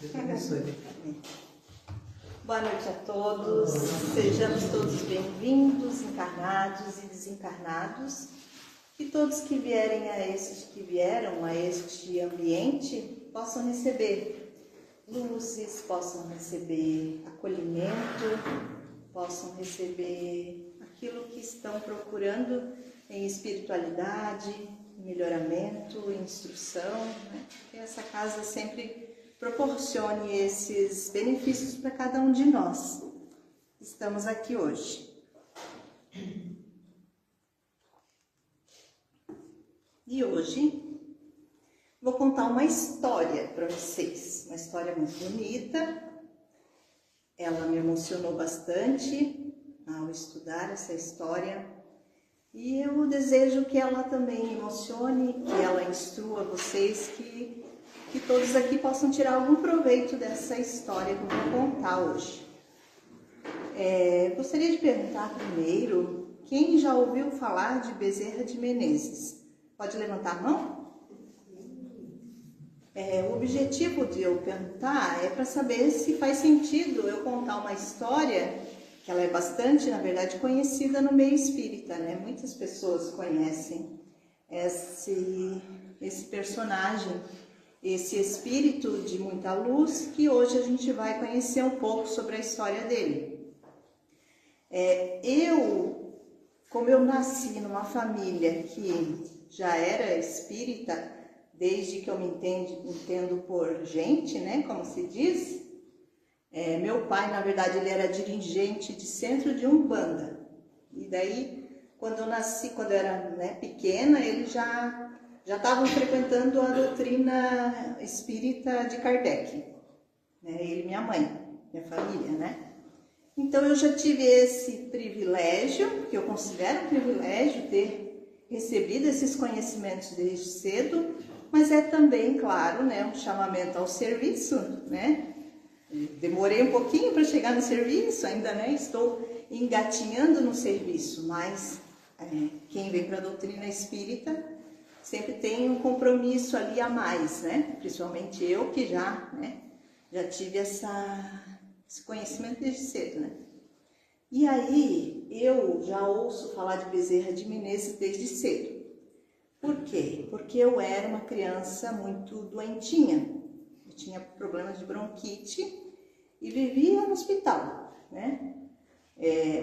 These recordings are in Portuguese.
Deus abençoe. Boa noite a todos, sejamos todos bem-vindos, encarnados e desencarnados, que todos que vierem a esses que vieram a este ambiente possam receber luzes, possam receber acolhimento, possam receber aquilo que estão procurando em espiritualidade, melhoramento, instrução, né? Que essa casa sempre proporcione esses benefícios para cada um de nós. Estamos aqui hoje. E hoje vou contar uma história para vocês, uma história muito bonita. Ela me emocionou bastante ao estudar essa história e eu desejo que ela também emocione, que ela instrua vocês, que todos aqui possam tirar algum proveito dessa história que eu vou contar hoje. Gostaria de perguntar primeiro, quem já ouviu falar de Bezerra de Menezes? Pode levantar a mão? O objetivo de eu perguntar é para saber se faz sentido eu contar uma história que ela é bastante, na verdade, conhecida no meio espírita, né? Muitas pessoas conhecem esse personagem, esse espírito de muita luz, que hoje a gente vai conhecer um pouco sobre a história dele. Como eu nasci numa família que já era espírita, desde que eu me entendo por gente, né, como se diz, meu pai, na verdade, ele era dirigente de centro de Umbanda. E daí, quando eu nasci, quando eu era, né, pequena, ele já estavam frequentando a doutrina espírita de Kardec, né? Ele e minha mãe, minha família, né? Então eu já tive esse privilégio, que eu considero um privilégio, ter recebido esses conhecimentos desde cedo, mas é também, claro, né, um chamamento ao serviço, né? Demorei um pouquinho para chegar no serviço, ainda, né, estou engatinhando no serviço, mas quem vem para a doutrina espírita sempre tem um compromisso ali a mais, né? Principalmente eu que já tive esse conhecimento desde cedo, né? E aí eu já ouço falar de Bezerra de Menezes desde cedo. Por quê? Porque eu era uma criança muito doentinha. Eu tinha problemas de bronquite e vivia no hospital, né?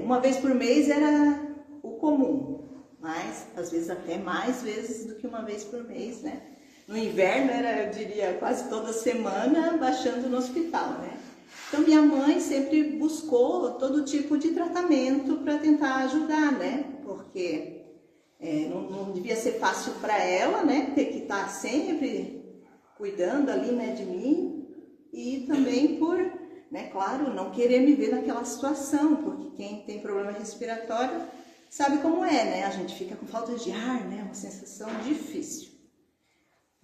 Uma vez por mês era o comum, mas às vezes até mais vezes do que uma vez por mês, né? No inverno era, eu diria, quase toda semana baixando no hospital, né? Então minha mãe sempre buscou todo tipo de tratamento para tentar ajudar, né? Porque não devia ser fácil para ela, né? Ter que estar sempre cuidando ali, né, de mim, e também por, né, claro, não querer me ver naquela situação, porque quem tem problema respiratório sabe como é, né? A gente fica com falta de ar, né? Uma sensação difícil.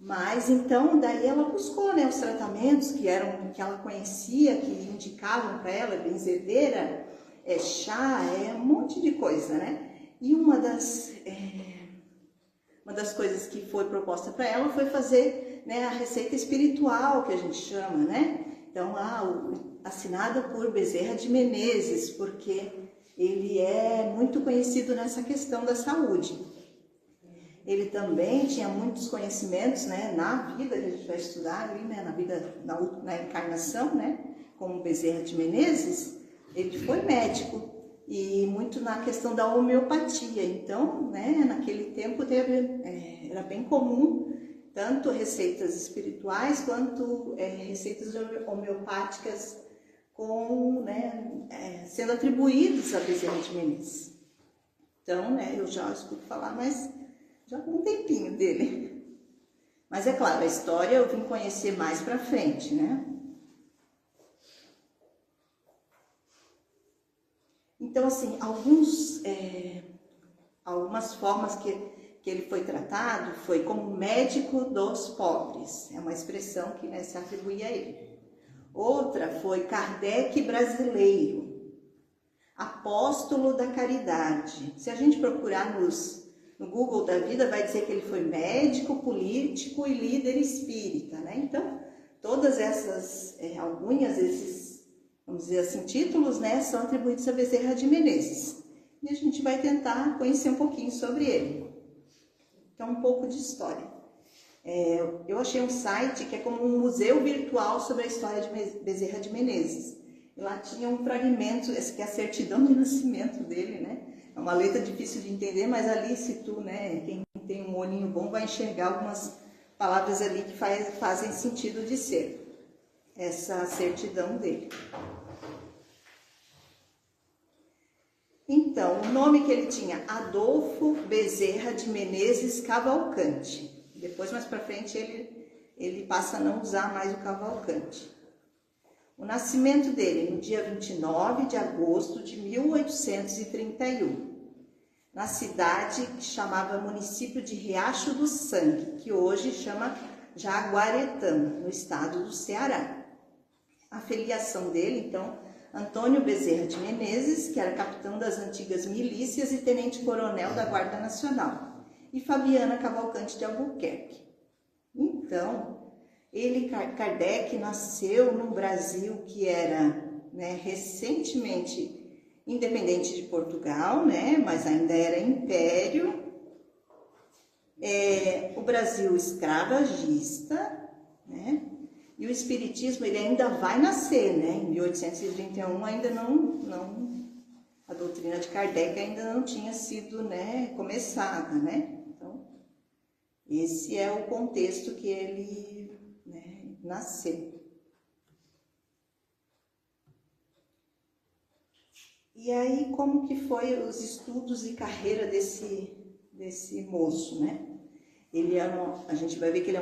Mas então, daí ela buscou, né, os tratamentos que ela conhecia, que indicavam para ela, benzedeira, chá, um monte de coisa, né? E uma das coisas que foi proposta para ela foi fazer, né, a receita espiritual, que a gente chama, né? Então, assinada por Bezerra de Menezes, porque ele é muito conhecido nessa questão da saúde. Ele também tinha muitos conhecimentos, né, na vida que a gente vai estudar ali, né, na encarnação, né, como Bezerra de Menezes. Ele foi médico e muito na questão da homeopatia. Então, né, naquele tempo era bem comum tanto receitas espirituais quanto receitas homeopáticas sendo atribuídos a Bezerra de Menezes. Então, né, eu já escuto falar, mas já com um tempinho dele. Mas é claro, a história eu vim conhecer mais pra frente, né? Então, assim, algumas formas que ele foi tratado foi como médico dos pobres. É uma expressão que, né, se atribui a ele. Outra foi Kardec brasileiro, apóstolo da caridade. Se a gente procurar no Google da vida, vai dizer que ele foi médico, político e líder espírita, né? Então, todas essas alcunhas, esses, vamos dizer assim, títulos, né, são atribuídos a Bezerra de Menezes. E a gente vai tentar conhecer um pouquinho sobre ele. Então, um pouco de história. Eu achei um site que é como um museu virtual sobre a história de Bezerra de Menezes. E lá tinha um fragmento, esse que é a certidão de nascimento dele, né? É uma letra difícil de entender, mas ali se tu, né, quem tem um olhinho bom vai enxergar algumas palavras ali que fazem sentido de ser. Essa certidão dele. Então, o nome que ele tinha, Adolfo Bezerra de Menezes Cavalcante. Depois, mais para frente, ele passa a não usar mais o Cavalcante. O nascimento dele no dia 29 de agosto de 1831, na cidade que chamava município de Riacho do Sangue, que hoje chama Jaguaretama, no estado do Ceará. A filiação dele, então, Antônio Bezerra de Menezes, que era capitão das antigas milícias e tenente-coronel da Guarda Nacional, e Fabiana Cavalcante de Albuquerque. Então, Kardec nasceu num Brasil que era, né, recentemente independente de Portugal, né, mas ainda era império. O Brasil escravagista, né, e o espiritismo ele ainda vai nascer, né, em 1831 ainda não a doutrina de Kardec ainda não tinha sido, né, começada, né. Então, esse é o contexto que ele, né, nasceu. E aí, como que foi os estudos e carreira desse moço, né? Ele a gente vai ver que ele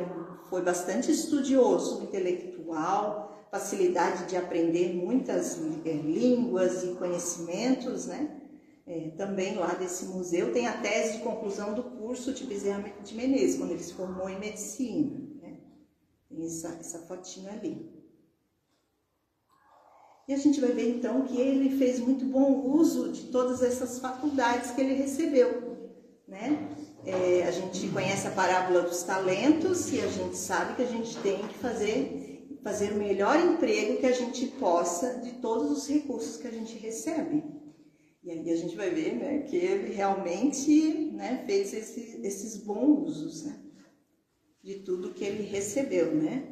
foi bastante estudioso, intelectual, facilidade de aprender muitas línguas e conhecimentos, né? Também lá desse museu tem a tese de conclusão do curso de Bezerra de Menezes, quando ele se formou em medicina, né? Tem essa fotinho ali. E a gente vai ver então que ele fez muito bom uso de todas essas faculdades que ele recebeu, né? A gente conhece a parábola dos talentos e a gente sabe que a gente tem que fazer o melhor emprego que a gente possa de todos os recursos que a gente recebe. E aí a gente vai ver, né, que ele realmente, né, fez esses bons usos, né, de tudo que ele recebeu, né?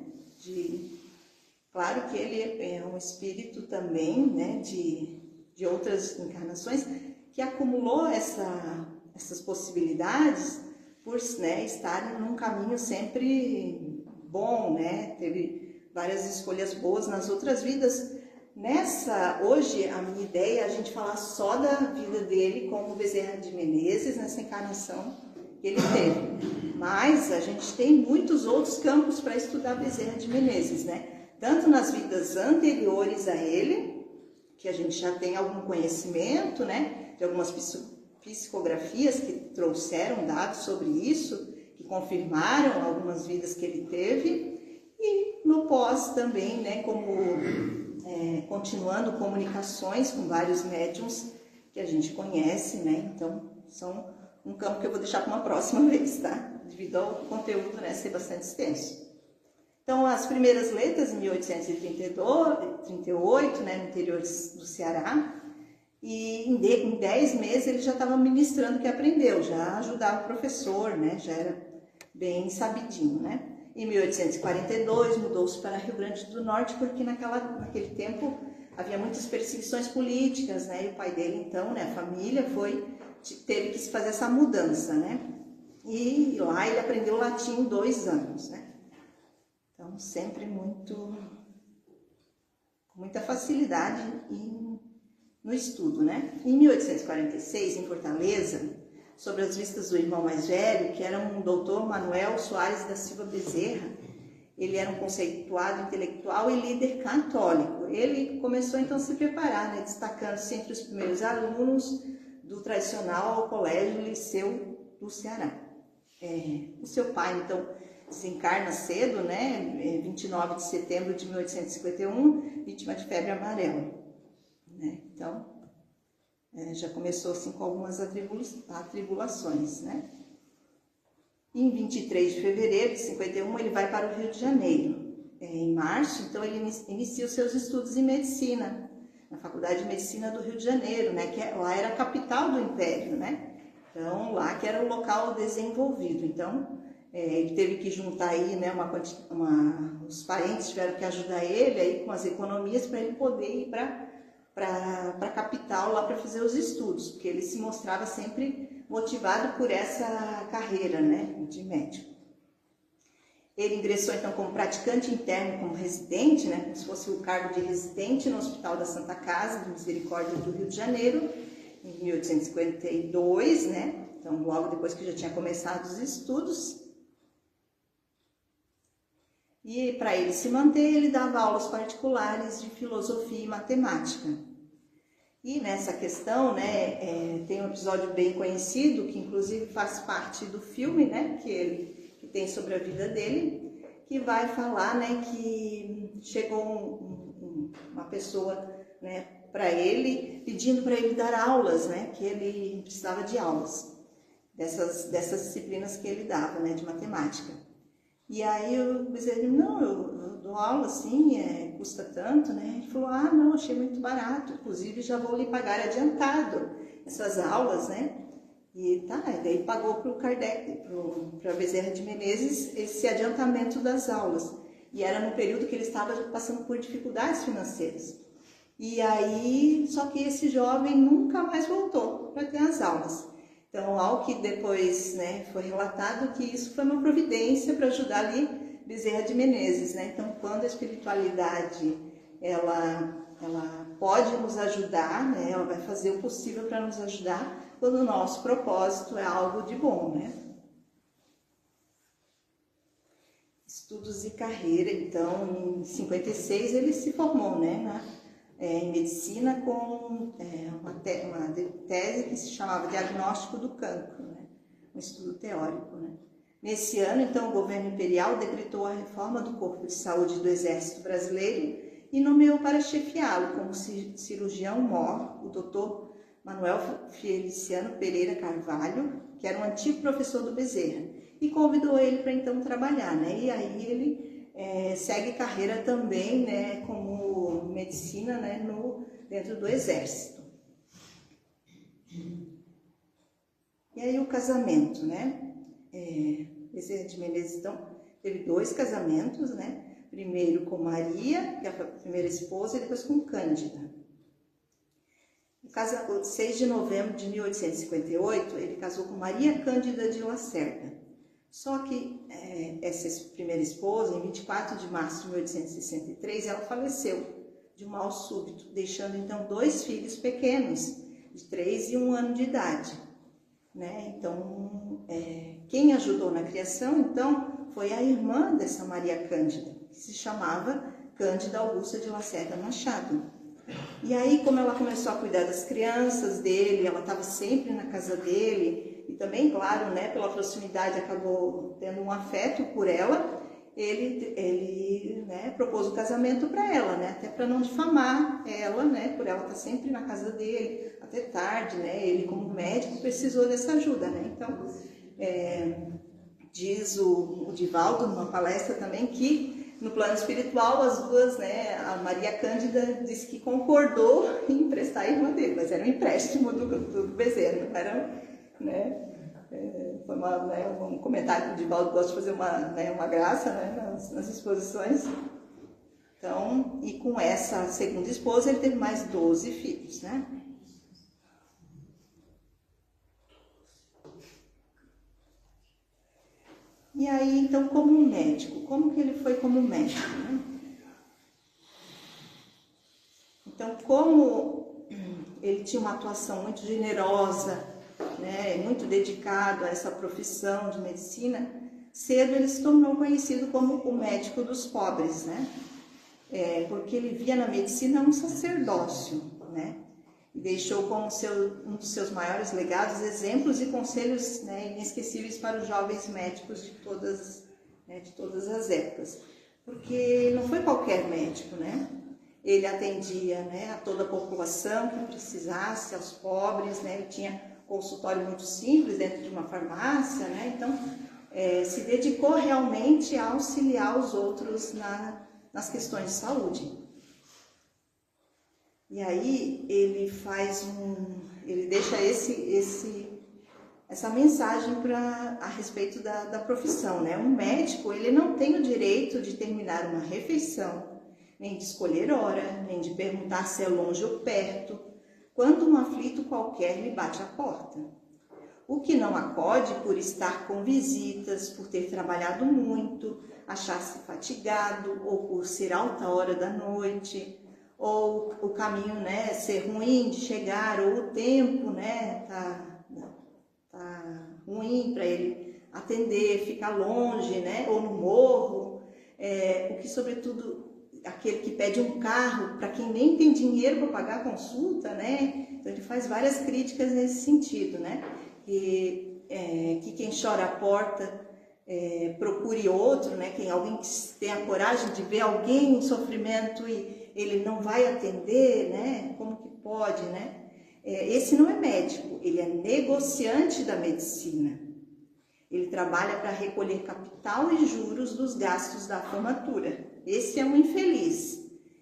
Claro que ele é um espírito também, né, de outras encarnações, que acumulou essas possibilidades por, né, estar num caminho sempre bom, né, teve várias escolhas boas nas outras vidas. Hoje, a minha ideia é a gente falar só da vida dele como Bezerra de Menezes, nessa encarnação que ele teve. Mas a gente tem muitos outros campos para estudar Bezerra de Menezes, né? Tanto nas vidas anteriores a ele, que a gente já tem algum conhecimento, né, de algumas psicografias que trouxeram dados sobre isso, que confirmaram algumas vidas que ele teve, e no pós também, né, como continuando comunicações com vários médiums que a gente conhece, né, então são um campo que eu vou deixar para uma próxima vez, tá, devido ao conteúdo, né, ser bastante extenso. Então, as primeiras letras, em 1838, né, no interior do Ceará, e em 10 meses ele já estava ministrando o que aprendeu, já ajudava o professor, né, já era bem sabidinho, né. Em 1842, mudou-se para Rio Grande do Norte, porque naquele tempo havia muitas perseguições políticas, né, e o pai dele, então, né, a família teve que se fazer essa mudança, né, e lá ele aprendeu latim em 2 anos, né. Então, sempre com muita facilidade no estudo, né? Em 1846, em Fortaleza, sobre as vistas do irmão mais velho, que era um doutor Manuel Soares da Silva Bezerra, ele era um conceituado intelectual e líder católico. Ele começou, então, a se preparar, né? Destacando-se entre os primeiros alunos do tradicional colégio Liceu do Ceará. O seu pai, então, desencarna cedo, né, 29 de setembro de 1851, vítima de febre amarela, né? Então, já começou assim com algumas atribulações, né? Em 23 de fevereiro de 51, ele vai para o Rio de Janeiro. em março, então ele inicia os seus estudos em medicina, na Faculdade de Medicina do Rio de Janeiro, né, que lá era a capital do Império, né? Então, lá que era o local desenvolvido. Então, ele teve que juntar aí, né, os parentes tiveram que ajudar ele aí com as economias para ele poder ir para a capital lá para fazer os estudos, porque ele se mostrava sempre motivado por essa carreira, né, de médico. Ele ingressou então como praticante interno, como residente, né, como se fosse o cargo de residente no Hospital da Santa Casa de Misericórdia do Rio de Janeiro, em 1852, né, então logo depois que já tinha começado os estudos. E para ele se manter, ele dava aulas particulares de filosofia e matemática. E nessa questão, né, tem um episódio bem conhecido, que inclusive faz parte do filme, né, que tem sobre a vida dele, que vai falar, né, que chegou uma pessoa, né, para ele, pedindo para ele dar aulas, né, que ele precisava de aulas, dessas disciplinas que ele dava, né, de matemática. E aí eu disse, não, eu dou aula assim, custa tanto, né? Ele falou, não, achei muito barato, inclusive já vou lhe pagar adiantado essas aulas, né? E daí pagou para o Kardec, para Bezerra de Menezes, esse adiantamento das aulas. E era no período que ele estava passando por dificuldades financeiras. E aí, só que esse jovem nunca mais voltou para ter as aulas. Então, ao que depois, né, foi relatado que isso foi uma providência para ajudar ali Bezerra de Menezes, né? Então, quando a espiritualidade ela pode nos ajudar, né? Ela vai fazer o possível para nos ajudar quando o nosso propósito é algo de bom, né? Estudos e carreira, então, em 56 ele se formou, né, em medicina com uma tese que se chamava Diagnóstico do Cancro, né? Um estudo teórico, né? Nesse ano, então, o governo imperial decretou a reforma do Corpo de Saúde do Exército Brasileiro e nomeou para chefiá-lo como cirurgião-mor o Dr. Manuel Feliciano Pereira Carvalho, que era um antigo professor do Bezerra, e convidou ele para então trabalhar, né? E aí ele segue carreira também, né, como medicina, né, dentro do Exército. E aí o casamento, né? Bezerra de Menezes, então, teve 2 casamentos, né? Primeiro com Maria, que é a primeira esposa, e depois com Cândida. No 6 de novembro de 1858, ele casou com Maria Cândida de Lacerda. Só que essa primeira esposa, em 24 de março de 1863, ela faleceu de um mal súbito, deixando então 2 filhos pequenos, de 3 e 1 ano de idade, né? Então, quem ajudou na criação, então, foi a irmã dessa Maria Cândida, que se chamava Cândida Augusta de Lacerda Machado. E aí, como ela começou a cuidar das crianças dele, ela estava sempre na casa dele, e também, claro, né, pela proximidade, acabou tendo um afeto por ela, ele né, propôs o casamento para ela, né, até para não difamar ela, né, por ela estar sempre na casa dele, até tarde, né, ele como médico precisou dessa ajuda, né, então, diz o Divaldo, numa palestra também, que no plano espiritual, as duas, né, a Maria Cândida disse que concordou em emprestar a irmã dele, mas era um empréstimo do Bezerra, não era, né, foi um comentário que o Divaldo gosta de fazer uma graça, né, nas exposições. Então, e com essa segunda esposa, ele teve mais 12 filhos, né. E aí, então, como médico, como que ele foi como médico, né? Então, como ele tinha uma atuação muito generosa, né, muito dedicado a essa profissão de medicina, cedo ele se tornou conhecido como o médico dos pobres, né? Porque ele via na medicina um sacerdócio, né? E deixou como um dos seus maiores legados exemplos e conselhos, né, inesquecíveis para os jovens médicos de todas as épocas. Porque não foi qualquer médico, né? Ele atendia, né, a toda a população que precisasse, aos pobres, né? Ele tinha consultório muito simples dentro de uma farmácia, né? Então, se dedicou realmente a auxiliar os outros nas questões de saúde. E aí ele deixa essa mensagem a respeito da profissão, né? Um médico, ele não tem o direito de terminar uma refeição, nem de escolher hora, nem de perguntar se é longe ou perto, quando um aflito qualquer lhe bate à porta. O que não acode por estar com visitas, por ter trabalhado muito, achar-se fatigado, ou por ser alta hora da noite, ou o caminho, né, ser ruim de chegar, ou o tempo, né, tá ruim para ele atender, ficar longe, né, ou no morro, o que sobretudo aquele que pede um carro para quem nem tem dinheiro para pagar a consulta, né, então ele faz várias críticas nesse sentido, né, que quem chora à porta procure outro, né, alguém que tenha a coragem de ver alguém em sofrimento e ele não vai atender, né, como que pode, né? Esse não é médico, ele é negociante da medicina. Ele trabalha para recolher capital e juros dos gastos da formatura. Esse é um infeliz,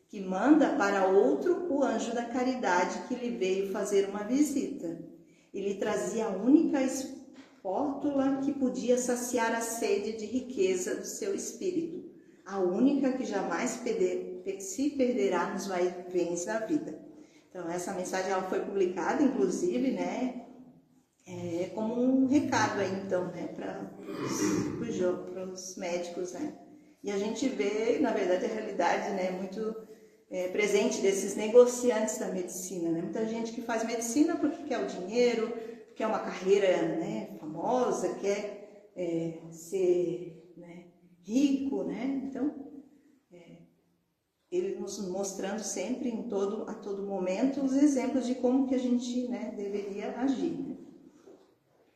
que manda para outro o anjo da caridade que lhe veio fazer uma visita. Ele trazia a única espátula que podia saciar a sede de riqueza do seu espírito, a única que jamais se perderá nos vai-vens da vida. Então, essa mensagem ela foi publicada, inclusive, né, como um recado aí, então, né, para os médicos, né. E a gente vê, na verdade, a realidade, né, muito presente desses negociantes da medicina, né. Muita gente que faz medicina porque quer o dinheiro, quer uma carreira, né, famosa, quer ser, né, rico, né. Então, ele nos mostrando sempre, a todo momento, os exemplos de como que a gente, né, deveria agir. Né?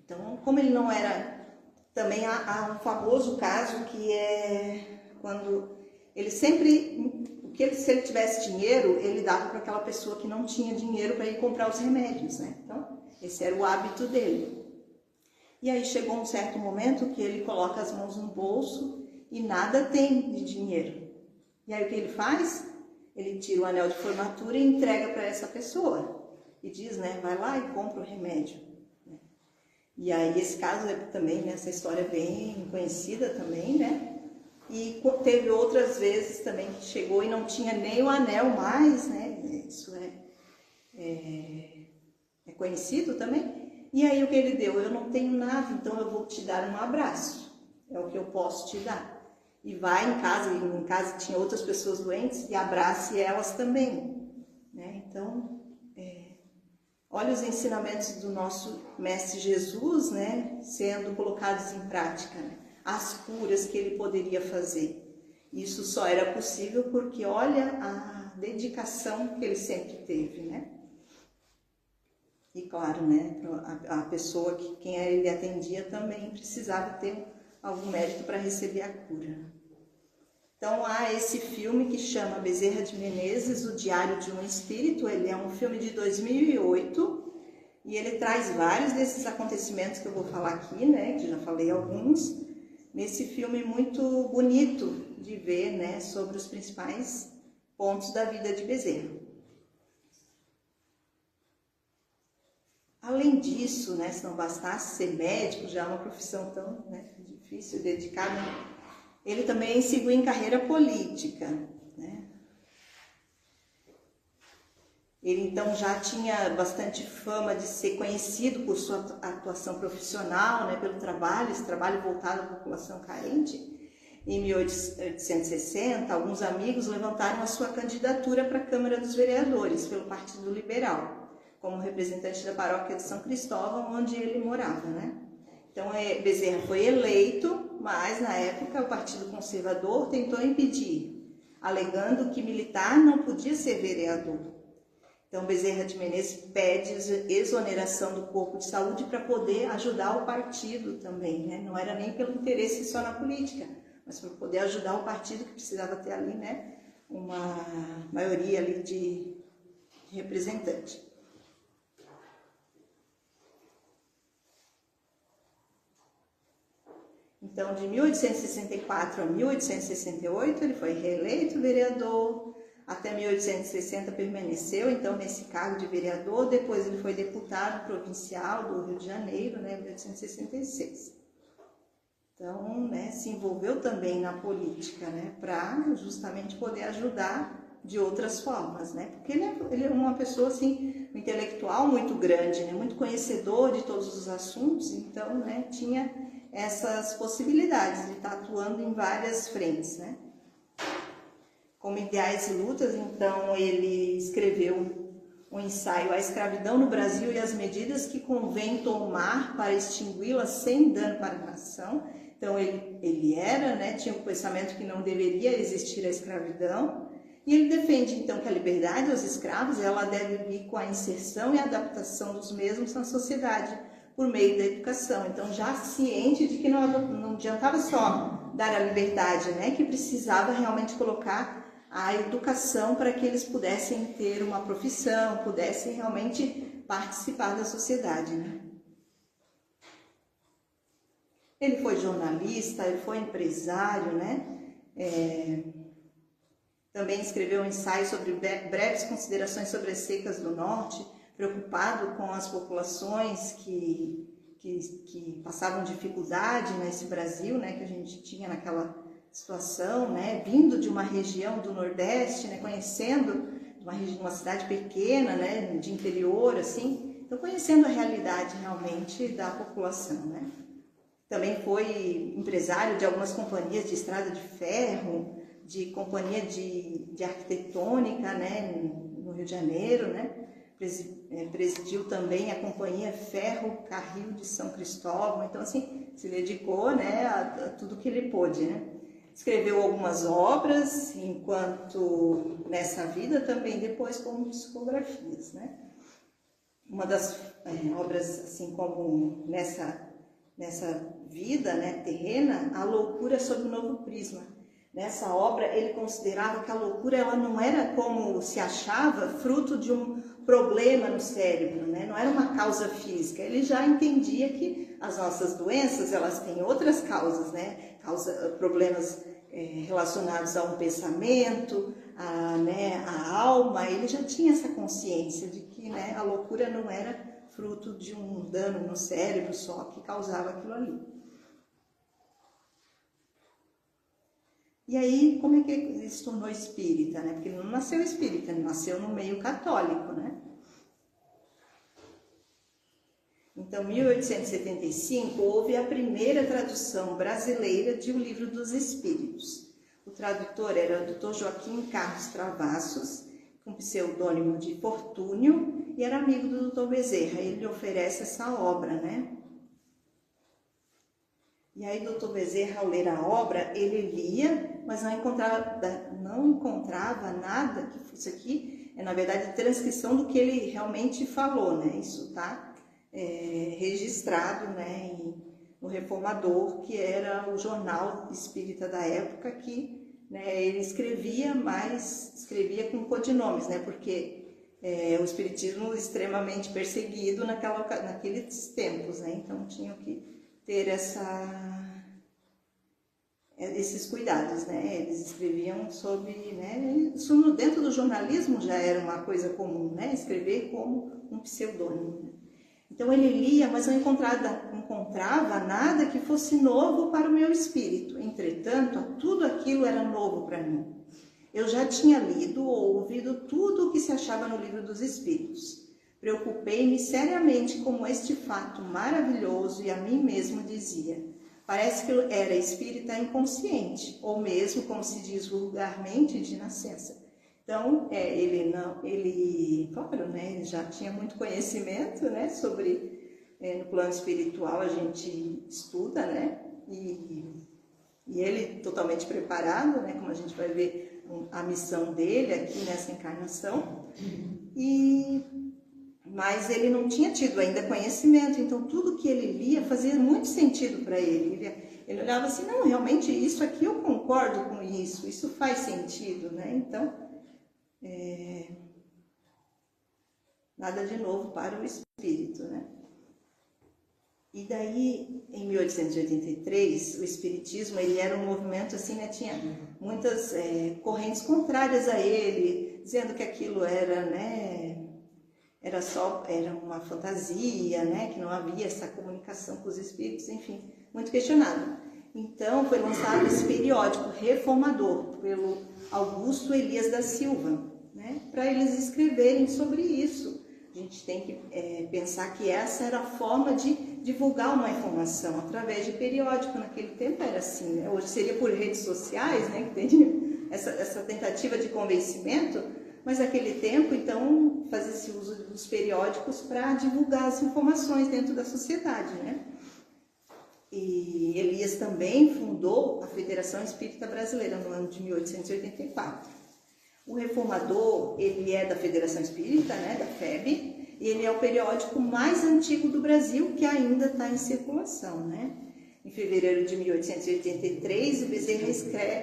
Então, como ele não era... Também há um famoso caso que é quando ele sempre... se ele tivesse dinheiro, ele dava para aquela pessoa que não tinha dinheiro para ir comprar os remédios. Né? Então, esse era o hábito dele. E aí chegou um certo momento que ele coloca as mãos no bolso e nada tem de dinheiro. E aí o que ele faz? Ele tira o anel de formatura e entrega para essa pessoa. E diz, né, vai lá e compra o remédio. E aí esse caso também, né, essa história é bem conhecida também, né? E teve outras vezes também que chegou e não tinha nem o anel mais, né? Isso é conhecido também. E aí o que ele deu? Eu não tenho nada, então eu vou te dar um abraço. É o que eu posso te dar. E vai em casa tinha outras pessoas doentes e abrace elas também, né? Então, olha os ensinamentos do nosso Mestre Jesus, né, sendo colocados em prática, né? As curas que ele poderia fazer. Isso só era possível porque olha a dedicação que ele sempre teve, né? E claro, né, a pessoa quem ele atendia também precisava ter algum mérito para receber a cura. Então há esse filme que chama Bezerra de Menezes, O Diário de um Espírito. Ele é um filme de 2008 e ele traz vários desses acontecimentos que eu vou falar aqui, né, que já falei alguns, nesse filme muito bonito de ver, né, sobre os principais pontos da vida de Bezerra. Além disso, né, se não bastasse ser médico, já é uma profissão tão, né, difícil, dedicada, ele também seguiu em carreira política, né? Ele então já tinha bastante fama de ser conhecido por sua atuação profissional, né, pelo trabalho, esse trabalho voltado à população carente. Em 1860, alguns amigos levantaram a sua candidatura para a Câmara dos Vereadores pelo Partido Liberal, como representante da paróquia de São Cristóvão, onde ele morava, né? Então, Bezerra foi eleito, mas na época o Partido Conservador tentou impedir, alegando que militar não podia ser vereador. Então, Bezerra de Menezes pede exoneração do corpo de saúde para poder ajudar o partido também, né? Não era nem pelo interesse só na política, mas para poder ajudar o partido que precisava ter ali, né, uma maioria ali de representante. Então, de 1864 a 1868, ele foi reeleito vereador, até 1860 permaneceu, então, nesse cargo de vereador, depois ele foi deputado provincial do Rio de Janeiro, né, em 1866. Então, né, se envolveu também na política, né, para justamente poder ajudar de outras formas, né, porque ele é uma pessoa, assim, um intelectual muito grande, né, muito conhecedor de todos os assuntos, então, né, tinha essas possibilidades de estar atuando em várias frentes, né. Como ideais e lutas, então, ele escreveu um ensaio A Escravidão no Brasil e as medidas que convém tomar para extingui-la sem dano para a nação. Então, ele era, né, tinha o pensamento que não deveria existir a escravidão, e ele defende, então, que a liberdade aos escravos, ela deve vir com a inserção e adaptação dos mesmos na sociedade, por meio da educação. Então, já ciente de que não adiantava só dar a liberdade, né, que precisava realmente colocar a educação para que eles pudessem ter uma profissão, pudessem realmente participar da sociedade, né? Ele foi jornalista, ele foi empresário, né? Também escreveu um ensaio sobre breves considerações sobre as secas do norte, preocupado com as populações que passavam dificuldade nesse Brasil, né, que a gente tinha naquela situação, né, vindo de uma região do Nordeste, né, conhecendo uma cidade pequena, né, de interior, assim, então conhecendo a realidade realmente da população, né. Também foi empresário de algumas companhias de estrada de ferro, de companhia de arquitetônica, né, no Rio de Janeiro, né. Presidiu também a companhia Ferro Carril de São Cristóvão, então assim, se dedicou, né, a tudo que ele pôde, né. Escreveu algumas obras, enquanto nessa vida, também depois como psicografias, né. Uma das obras, assim como nessa vida, né, terrena, A Loucura sob o Novo Prisma. Nessa obra, ele considerava que a loucura ela não era como se achava, fruto de um problema no cérebro, né? Não era uma causa física. Ele já entendia que as nossas doenças elas têm outras causas, né? Problemas relacionados a um pensamento, a alma. Ele já tinha essa consciência de que, né, a loucura não era fruto de um dano no cérebro só que causava aquilo ali. E aí, como é que ele se tornou espírita, né? Porque ele não nasceu espírita, ele nasceu no meio católico, né? Então, em 1875, houve a primeira tradução brasileira de O Livro dos Espíritos. O tradutor era o Dr. Joaquim Carlos Travassos, com pseudônimo de Fortúnio, e era amigo do Dr. Bezerra. Ele oferece essa obra, né? E aí, Dr. Bezerra, ao ler a obra, ele lia, mas não encontrava nada que fosse aqui, na verdade, a transcrição do que ele realmente falou, né? Isso está registrado, né, no Reformador, que era o jornal espírita da época, que, né, ele escrevia, mas escrevia com codinomes, né? Porque o espiritismo extremamente perseguido naqueles tempos, né? Então tinham que ter esses cuidados, né? Eles escreviam sobre, né? Isso dentro do jornalismo já era uma coisa comum, né? Escrever como um pseudônimo. Né? Então ele lia, mas não encontrava nada que fosse novo para o meu espírito. Entretanto, tudo aquilo era novo para mim. Eu já tinha lido ou ouvido tudo o que se achava no Livro dos Espíritos. Preocupei-me seriamente com este fato maravilhoso e a mim mesmo dizia: parece que eu era espírita inconsciente, ou mesmo, como se diz vulgarmente, de nascença. Então, claro, né, ele já tinha muito conhecimento, né, sobre, no plano espiritual a gente estuda, né, e ele totalmente preparado, né, como a gente vai ver a missão dele aqui nessa encarnação, mas ele não tinha tido ainda conhecimento, então tudo que ele lia fazia muito sentido para ele. Ele olhava assim, não, realmente isso aqui eu concordo com isso faz sentido, né? Então, nada de novo para o espírito, né? E daí, em 1883, o Espiritismo, ele era um movimento assim, né, tinha muitas correntes contrárias a ele, dizendo que aquilo era, né, era uma fantasia, né, que não havia essa comunicação com os espíritos, enfim, muito questionado. Então, foi lançado esse periódico Reformador, pelo Augusto Elias da Silva, né, para eles escreverem sobre isso. A gente tem que pensar que essa era a forma de divulgar uma informação, através de periódico. Naquele tempo era assim, né? Hoje seria por redes sociais, né, que tem essa tentativa de convencimento, mas naquele tempo, então, fazia-se uso dos periódicos para divulgar as informações dentro da sociedade, né? E Elias também fundou a Federação Espírita Brasileira no ano de 1884. O Reformador, ele é da Federação Espírita, né, da FEB, e ele é o periódico mais antigo do Brasil que ainda está em circulação, né? Em fevereiro de 1883, o Bezerra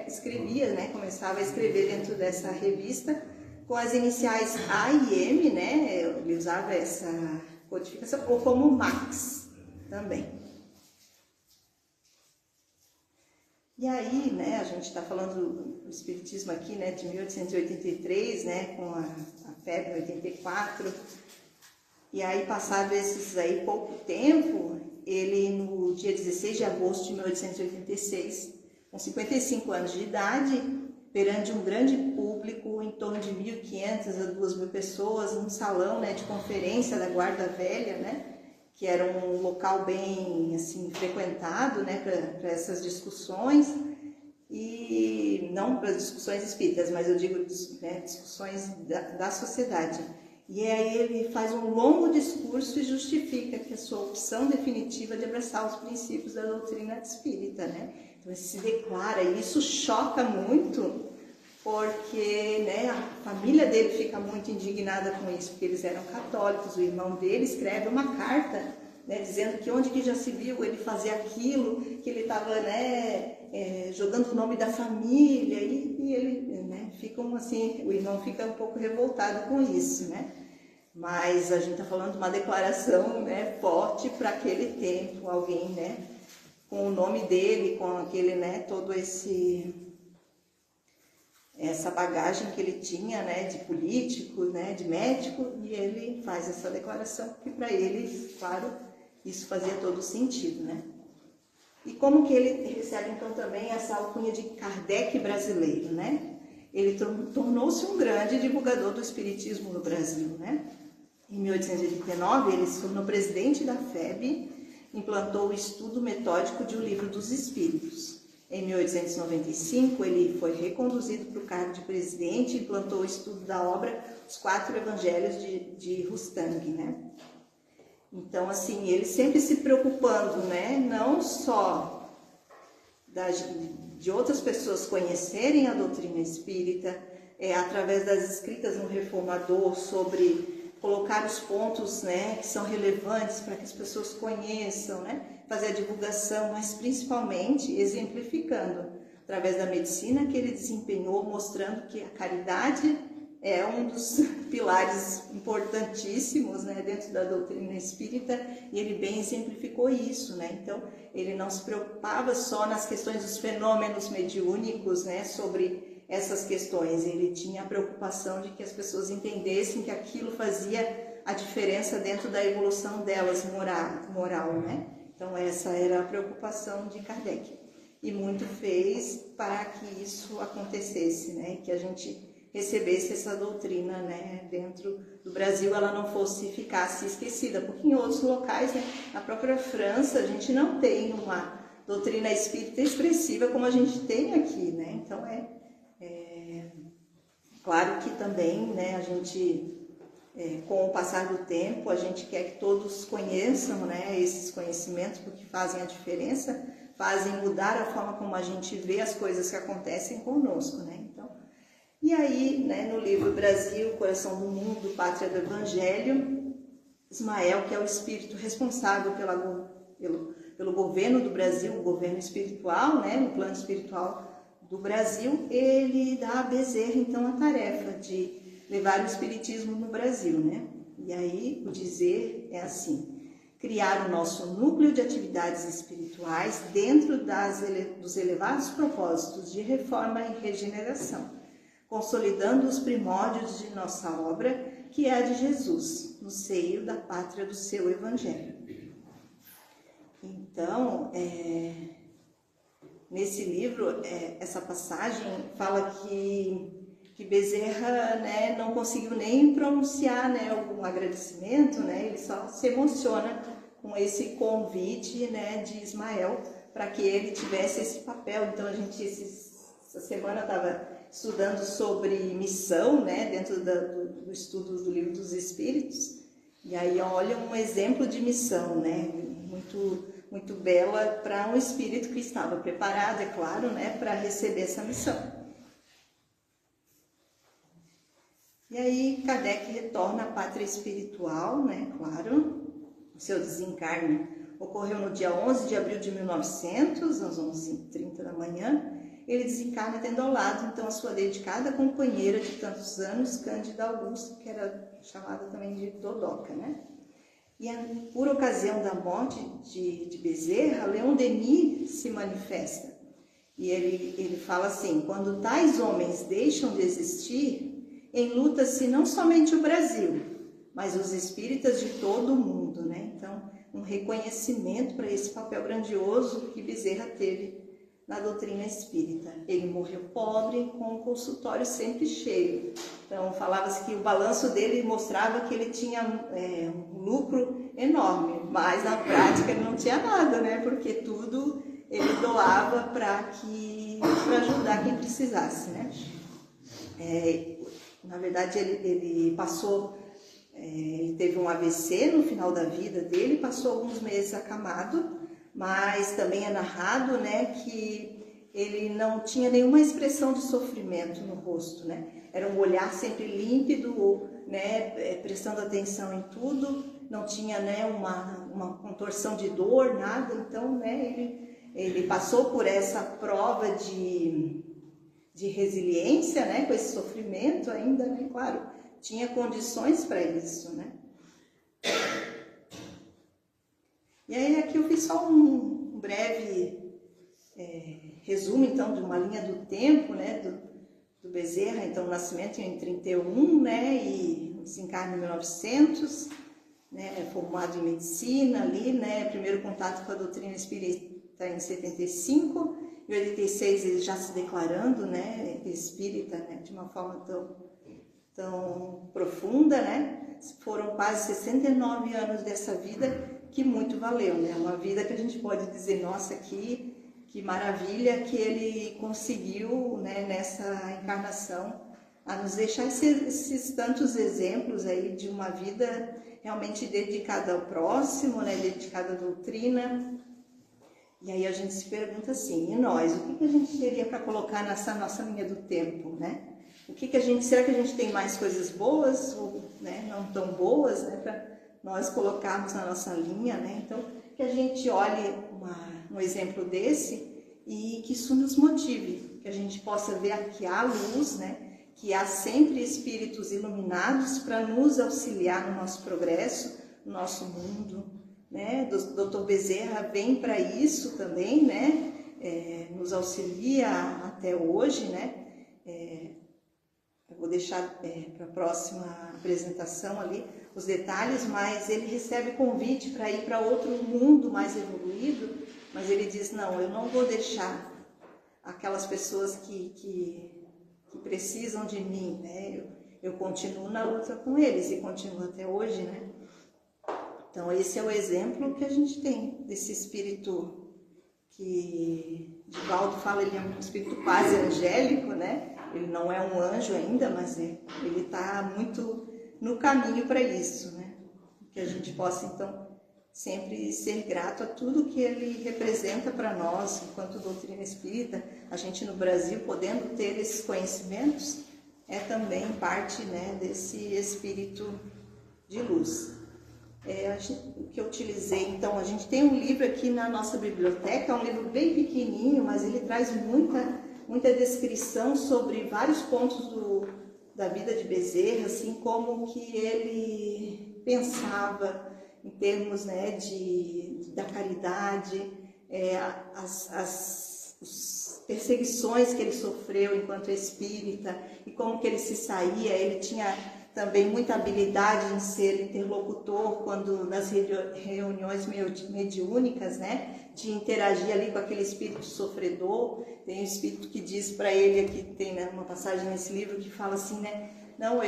escrevia, né, começava a escrever dentro dessa revista com as iniciais A e M, né? Ele usava essa codificação, ou como Max também. E aí, né, a gente está falando do Espiritismo aqui, né, de 1883, né, com a febre 84, e aí, passado esses aí pouco tempo, ele, no dia 16 de agosto de 1886, com 55 anos de idade, perante um grande público, em torno de 1.500 a 2.000 pessoas, num salão, né, de conferência da Guarda Velha, né, que era um local bem assim frequentado, né, para essas discussões, e não para discussões espíritas, mas eu digo, né, discussões da sociedade. E aí ele faz um longo discurso e justifica que a sua opção definitiva de abraçar os princípios da doutrina espírita, né? Então ele se declara, e isso choca muito, porque, né, a família dele fica muito indignada com isso, porque eles eram católicos. O irmão dele escreve uma carta, né, dizendo que onde que já se viu ele fazer aquilo, que ele estava, né, jogando o nome da família, e ele, né, ficam assim, o irmão fica um pouco revoltado com isso, né? Mas a gente está falando de uma declaração, né, forte para aquele tempo, alguém, né, com o nome dele, com aquele, né, todo essa bagagem que ele tinha, né, de político, né, de médico, e ele faz essa declaração, que para ele, claro, isso fazia todo sentido, né? E como que ele recebe, então, também essa alcunha de Kardec brasileiro, né? Ele tornou-se um grande divulgador do espiritismo no Brasil, né? Em 1889, ele se tornou presidente da FEB, implantou o estudo metódico de O Livro dos Espíritos. Em 1895, ele foi reconduzido para o cargo de presidente e implantou o estudo da obra Os Quatro Evangelhos de Rustang, né? Então, assim, ele sempre se preocupando, né, não só de outras pessoas conhecerem a doutrina espírita, através das escritas no Reformador, sobre colocar os pontos, né, que são relevantes para que as pessoas conheçam, né, fazer a divulgação, mas principalmente exemplificando, através da medicina que ele desempenhou, mostrando que a caridade é um dos pilares importantíssimos, né, dentro da doutrina espírita, e ele bem exemplificou isso, né? Então, ele não se preocupava só nas questões dos fenômenos mediúnicos, né, sobre essas questões. Ele tinha a preocupação de que as pessoas entendessem que aquilo fazia a diferença dentro da evolução delas moral, né? Então, essa era a preocupação de Kardec. E muito fez para que isso acontecesse, né? Que a gente recebesse essa doutrina, né, dentro do Brasil, ela não ficasse esquecida, porque em outros locais, né, na própria França, a gente não tem uma doutrina espírita expressiva como a gente tem aqui, né? Então claro que também, né, a gente, com o passar do tempo, a gente quer que todos conheçam, né, esses conhecimentos, porque fazem a diferença, fazem mudar a forma como a gente vê as coisas que acontecem conosco, né? Então, e aí, né, no livro Brasil, Coração do Mundo, Pátria do Evangelho, Ismael, que é o espírito responsável pelo governo do Brasil, o governo espiritual, né, no plano espiritual do Brasil, ele dá a Bezerra, então, a tarefa de levar o espiritismo no Brasil, né? E aí, o dizer é assim: criar o nosso núcleo de atividades espirituais dentro dos elevados propósitos de reforma e regeneração, consolidando os primórdios de nossa obra, que é a de Jesus, no seio da pátria do seu Evangelho. Então, nesse livro, essa passagem fala que Bezerra, né, não conseguiu nem pronunciar, né, algum agradecimento, né, ele só se emociona com esse convite, né, de Ismael para que ele tivesse esse papel. Então a gente essa semana estava estudando sobre missão, né, dentro do estudo do Livro dos Espíritos, e aí olha um exemplo de missão, né, muito bela para um espírito que estava preparado, é claro, né, para receber essa missão. E aí Kardec retorna à pátria espiritual, né, claro. O seu desencarne ocorreu no dia 11 de abril de 1900, às 11h30 da manhã. Ele desencarna tendo ao lado, então, a sua dedicada companheira de tantos anos, Cândida Augusta, que era chamada também de Dodoca, né? E por ocasião da morte de Bezerra, Leon Denis se manifesta. E ele fala assim: quando tais homens deixam de existir, enluta-se não somente o Brasil, mas os espíritas de todo o mundo, né? Então, um reconhecimento para esse papel grandioso que Bezerra teve na doutrina espírita. Ele morreu pobre, com um consultório sempre cheio. Então, falava-se que o balanço dele mostrava que ele tinha um lucro enorme, mas na prática ele não tinha nada, né? Porque tudo ele doava para ajudar quem precisasse, né? Na verdade, ele passou, ele teve um AVC no final da vida dele, passou alguns meses acamado, mas também é narrado, né, que ele não tinha nenhuma expressão de sofrimento no rosto, né? Era um olhar sempre límpido, né, prestando atenção em tudo, não tinha, né, uma contorção de dor, nada. Então, né, ele passou por essa prova de resiliência, né, com esse sofrimento ainda, né, claro, tinha condições para isso, né. E aí aqui eu fiz só um breve resumo, então, de uma linha do tempo, né, do Bezerra. Então, o nascimento em 31, né, e desencarne em 1900, né, formado em medicina ali, né, primeiro contato com a doutrina espírita em 75, em 86 ele já se declarando, né, espírita, né, de uma forma tão profunda, né. Foram quase 69 anos dessa vida que muito valeu, né, uma vida que a gente pode dizer, nossa, que maravilha que ele conseguiu, né, nessa encarnação, a nos deixar esses tantos exemplos aí de uma vida realmente dedicada ao próximo, né, dedicada à doutrina. E aí a gente se pergunta assim, e nós, o que a gente teria para colocar nessa nossa linha do tempo, né? Será que a gente tem mais coisas boas ou, né, não tão boas, né, para nós colocarmos na nossa linha, né? Então, que a gente olhe um exemplo desse e que isso nos motive, que a gente possa ver que há luz, né? Que há sempre espíritos iluminados para nos auxiliar no nosso progresso, no nosso mundo, né? Dr. Bezerra vem para isso também, né? Nos auxilia até hoje, né? Eu vou deixar para a próxima apresentação ali os detalhes, mas ele recebe convite para ir para outro mundo mais evoluído, mas ele diz, não, eu não vou deixar aquelas pessoas que precisam de mim, né? Eu continuo na luta com eles e continuo até hoje, né? Então, esse é o exemplo que a gente tem desse espírito que Divaldo fala, ele é um espírito quase angélico, né? Ele não é um anjo ainda, mas ele está muito no caminho para isso, né? Que a gente possa, então, sempre ser grato a tudo que ele representa para nós, enquanto doutrina espírita. A gente no Brasil, podendo ter esses conhecimentos, é também parte, né, desse espírito de luz. O que eu utilizei, então, a gente tem um livro aqui na nossa biblioteca, é um livro bem pequenininho, mas ele traz muita descrição sobre vários pontos da vida de Bezerra, assim, como que ele pensava, em termos, né, da caridade, as perseguições que ele sofreu enquanto espírita e como que ele se saía. Ele tinha também muita habilidade em ser interlocutor quando nas reuniões mediúnicas, né, de interagir ali com aquele espírito sofredor. Tem um espírito que diz para ele, aqui tem, né, uma passagem nesse livro que fala assim, né, não,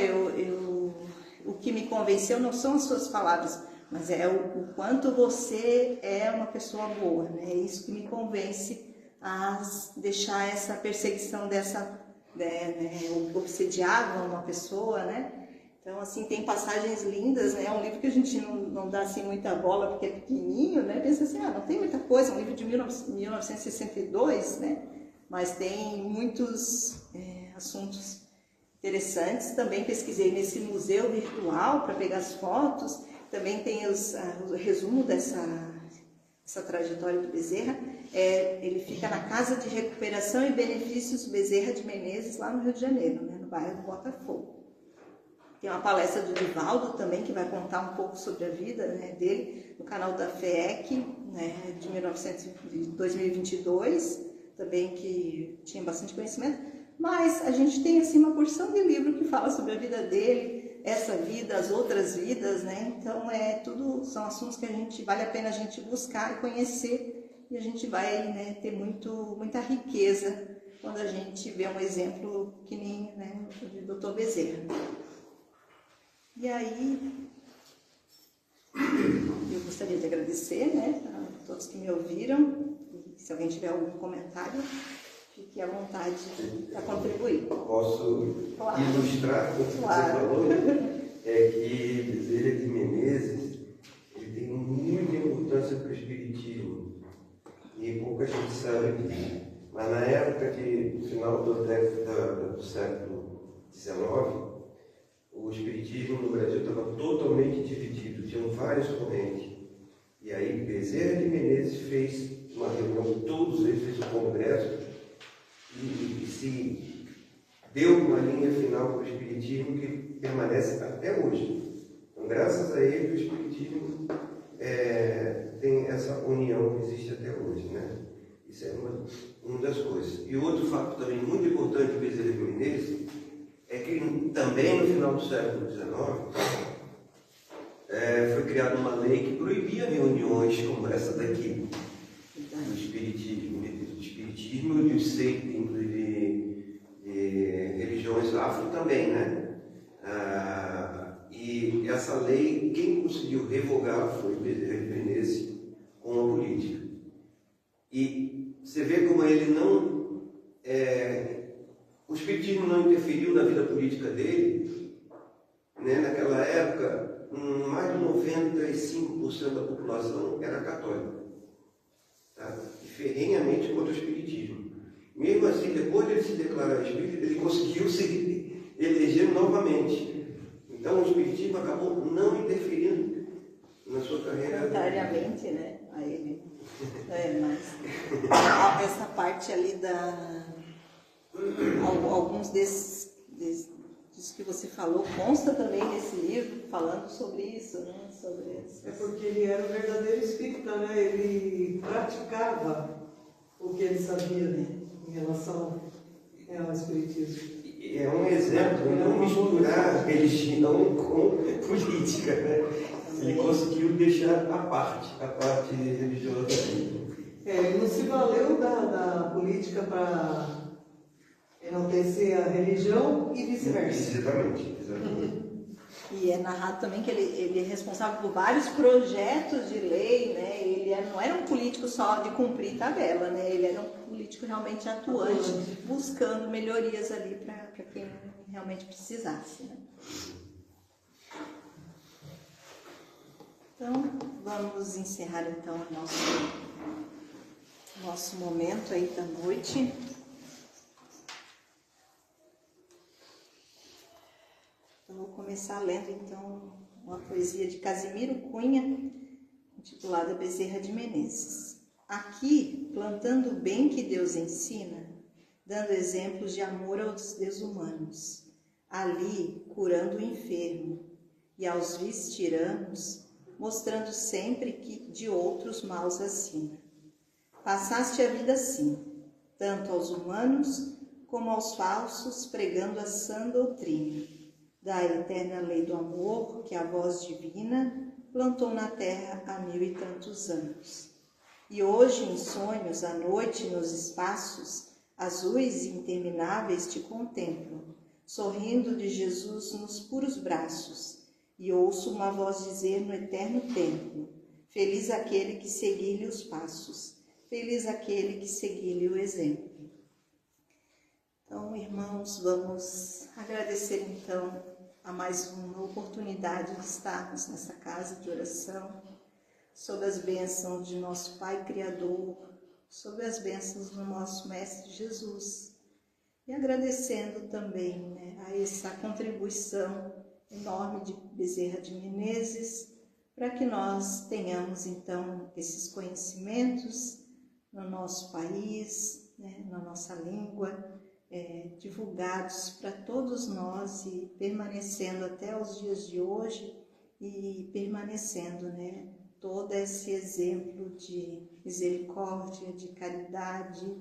o que me convenceu não são as suas palavras, mas é o quanto você é uma pessoa boa, né? É isso que me convence a deixar essa perseguição obsediava uma pessoa, né? Então, assim, tem passagens lindas, né? É um livro que a gente não dá, assim, muita bola porque é pequenininho, né? Pensa assim, não tem muita coisa, é um livro de 1962, né? Mas tem muitos assuntos interessantes. Também pesquisei nesse museu virtual para pegar as fotos. Também tem o resumo dessa trajetória do Bezerra. Ele fica na Casa de Recuperação e Benefícios Bezerra de Menezes, lá no Rio de Janeiro, né, no bairro do Botafogo. Tem uma palestra do Divaldo também, que vai contar um pouco sobre a vida, né, dele, no canal da FEEC, né, de 2022, também, que tinha bastante conhecimento. Mas a gente tem, assim, uma porção de livro que fala sobre a vida dele, essa vida, as outras vidas, né? Então, tudo são assuntos que vale a pena a gente buscar e conhecer, e a gente vai, né, ter muita riqueza quando a gente vê um exemplo que nem, né, o Dr. Bezerra. E aí, eu gostaria de agradecer, né, a todos que me ouviram, e se alguém tiver algum comentário, fique à vontade para contribuir. Posso ilustrar o que você falou? É que Bezerra de Menezes, ele tem muita importância para o espiritismo, e pouca gente sabe disso. Mas na época no final da década do século XIX, o espiritismo no Brasil estava totalmente dividido, tinham várias correntes. E aí Bezerra de Menezes fez uma reunião com todos eles, fez um congresso, e se deu uma linha final para o espiritismo que permanece até hoje. Então, graças a ele, o espiritismo tem essa união que existe até hoje, né? Isso é uma das coisas. E outro fato também muito importante de Bezerra de Menezes é que também no final do século XIX foi criada uma lei que proibia reuniões como essa daqui, do espiritismo e dos seitos, inclusive religiões afro também, né? E essa lei, quem conseguiu revogar foi Bezerra de Menezes com a política. E você vê como ele não... o espiritismo não interferiu na vida política dele, né? Naquela época, mais de 95% da população era católica, tá? E ferrenhamente contra o espiritismo. Mesmo assim, depois de ele se declarar espírita, ele conseguiu se eleger novamente. Então, o espiritismo acabou não interferindo na sua carreira. Contrariamente, né, a ele. Mas essa parte ali alguns desses que você falou consta também nesse livro, falando sobre isso, né? É porque ele era um verdadeiro espírita, né? Ele praticava o que ele sabia, né, em relação ao espiritismo. É um exemplo de não misturar religião com política, né? Ele conseguiu deixar a parte religiosa dele. Ele não se valeu da política para enaltecer a religião e vice-versa. Exatamente. E é narrado também que ele é responsável por vários projetos de lei, né? Ele não era um político só de cumprir tabela, né? Ele era um político realmente atuante, buscando melhorias ali para quem realmente precisasse, né? Então, vamos encerrar então o nosso momento aí da noite. Eu vou começar lendo então uma poesia de Casimiro Cunha, intitulada Bezerra de Menezes. Aqui, plantando o bem que Deus ensina, dando exemplos de amor aos desumanos. Ali, curando o enfermo, e aos vis tiranos, mostrando sempre que de outros maus acima. Passaste a vida assim, tanto aos humanos como aos falsos, pregando a sã doutrina da eterna lei do amor que a voz divina plantou na terra há 1000 e tantos anos. E hoje, em sonhos, à noite, nos espaços azuis e intermináveis, te contemplo, sorrindo de Jesus nos puros braços, e ouço uma voz dizer no eterno templo: feliz aquele que seguir-lhe os passos, feliz aquele que seguir-lhe o exemplo. Então, irmãos, vamos agradecer então a mais uma oportunidade de estarmos nessa casa de oração, sob as bênçãos de nosso Pai Criador, sob as bênçãos do nosso Mestre Jesus, e agradecendo também a essa contribuição enorme de Bezerra de Menezes, para que nós tenhamos então esses conhecimentos no nosso país, na nossa língua, divulgados para todos nós e permanecendo até os dias de hoje e permanecendo, todo esse exemplo de misericórdia, de caridade,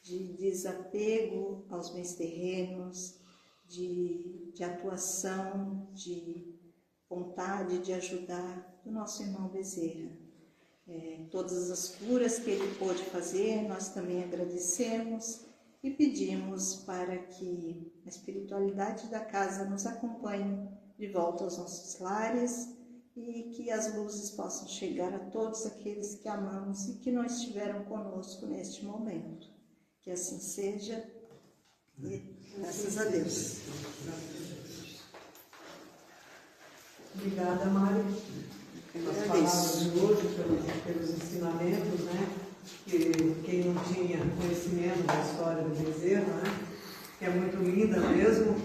de desapego aos bens terrenos, de atuação, de vontade de ajudar do nosso irmão Bezerra. Todas as curas que ele pôde fazer, nós também agradecemos e pedimos para que a espiritualidade da casa nos acompanhe de volta aos nossos lares e que as luzes possam chegar a todos aqueles que amamos e que não estiveram conosco neste momento. Que assim seja, e graças a Deus. Obrigada, Mari, pelas palavras de hoje, pelos ensinamentos, que quem não tinha conhecimento da história do Bezerra, que é muito linda mesmo,